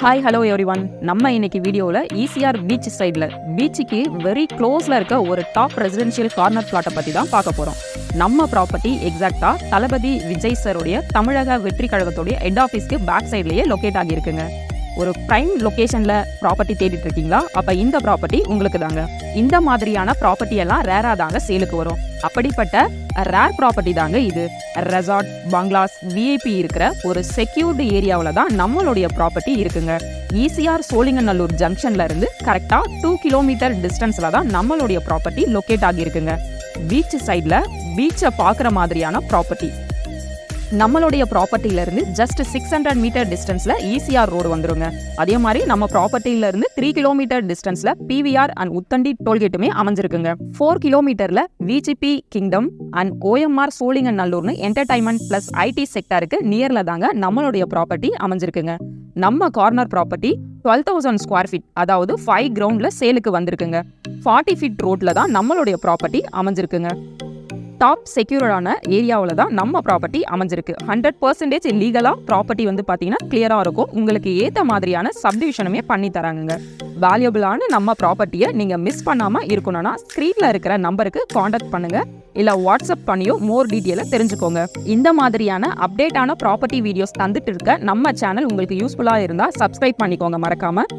Hi hello everyone. நம்ம இன்னைக்கு வீடியோவில் ஈசிஆர் பீச் சைடில் பீச்சுக்கு வெரி க்ளோஸில் இருக்க ஒரு டாப் ரெசிடென்ஷியல் கார்னர் பிளாட்டை பற்றி தான் பார்க்க போகிறோம். நம்ம ப்ராப்பர்ட்டி எக்ஸாக்டாக தளபதி விஜய் சருடைய தமிழக வெற்றி கழகத்துடைய ஹெட் ஆஃபீஸ்க்கு பேக் சைட்லேயே லொக்கேட் ஆகியிருக்குங்க. ஒரு ப்ரைம் லொக்கேஷனில் ப்ராப்பர்ட்டி தேடிட்டு இருக்கீங்களா? அப்போ இந்த ப்ராப்பர்ட்டி உங்களுக்கு தாங்க. இந்த மாதிரியான ப்ராப்பர்ட்டி எல்லாம் ரேராக தாங்க சேலுக்கு வரும். அப்படிப்பட்ட ரேர் ப்ராப்பர்ட்டி தாங்க இது. ரெசார்ட், பங்களாஸ், விஐபி இருக்கிற ஒரு செக்யூர்டு ஏரியாவில் தான் நம்மளுடைய ப்ராப்பர்ட்டி இருக்குங்க. ஈசிஆர் சோழிங்கநல்லூர் ஜங்ஷன்ல இருந்து கரெக்டாக 2 கிலோமீட்டர் டிஸ்டன்ஸில் தான் நம்மளுடைய ப்ராப்பர்ட்டி லொக்கேட் ஆகியிருக்குங்க. பீச் சைடில் பீச்சை பார்க்குற மாதிரியான ப்ராப்பர்ட்டி. நம்மளுடைய ப்ராப்பர்ட்டியிலேருந்து ஜஸ்ட் 600 மீட்டர் டிஸ்டன்ஸில் ஈசிஆர் ரோடு வந்துருங்க. அதே மாதிரி நம்ம ப்ராப்பர்ட்டியிலேருந்து 3 கிலோமீட்டர் டிஸ்டன்ஸில் பிவிஆர் அண்ட் உத்தண்டி டோல்கேட்டுமே அமைஞ்சிருக்குங்க. 4 கிலோமீட்டரில் விஜிபி கிங்டம் அண்ட் ஓஎம்ஆர் சோழிங்கநல்லூர்னு என்டர்டைன்மெண்ட் பிளஸ் ஐடி செக்டருக்கு நியரில் தாங்க நம்மளுடைய ப்ராப்பர்ட்டி அமைஞ்சிருக்குங்க. நம்ம கார்னர் ப்ராப்பர்ட்டி 12,000 ஸ்கொயர் ஃபீட், அதாவது 5 கிரவுண்டில் சேலுக்கு வந்திருக்குங்க. 40 ஃபீட் ரோட்டில் தான் நம்மளுடைய ப்ராப்பர்ட்டி அமைஞ்சிருக்குங்க. டாப் செக்யூர்டான ஏரியாவில் தான் நம்ம ப்ராப்பர்ட்டி அமைஞ்சிருக்கு. 100% லீகலாக ப்ராப்பர்ட்டி வந்து பார்த்தீங்கன்னா கிளியராக இருக்கும். உங்களுக்கு ஏற்ற மாதிரியான சப்டிவிஷனுமே பண்ணி தராங்க. வேல்யூபிளான நம்ம ப்ராப்பர்ட்டியை நீங்கள் மிஸ் பண்ணாமல் இருக்கணும்னா ஸ்க்ரீனில் இருக்கிற நம்பருக்கு காண்டாக்ட் பண்ணுங்கள், இல்லை வாட்ஸ்அப் பண்ணியோ மோர் டீட்டெயிலாக தெரிஞ்சுக்கோங்க. இந்த மாதிரியான அப்டேட்டான ப்ராப்பர்ட்டி வீடியோஸ் தந்துட்டு இருக்க நம்ம சேனல் உங்களுக்கு யூஸ்ஃபுல்லாக இருந்தால் சப்ஸ்கிரைப் பண்ணிக்கோங்க மறக்காமல்.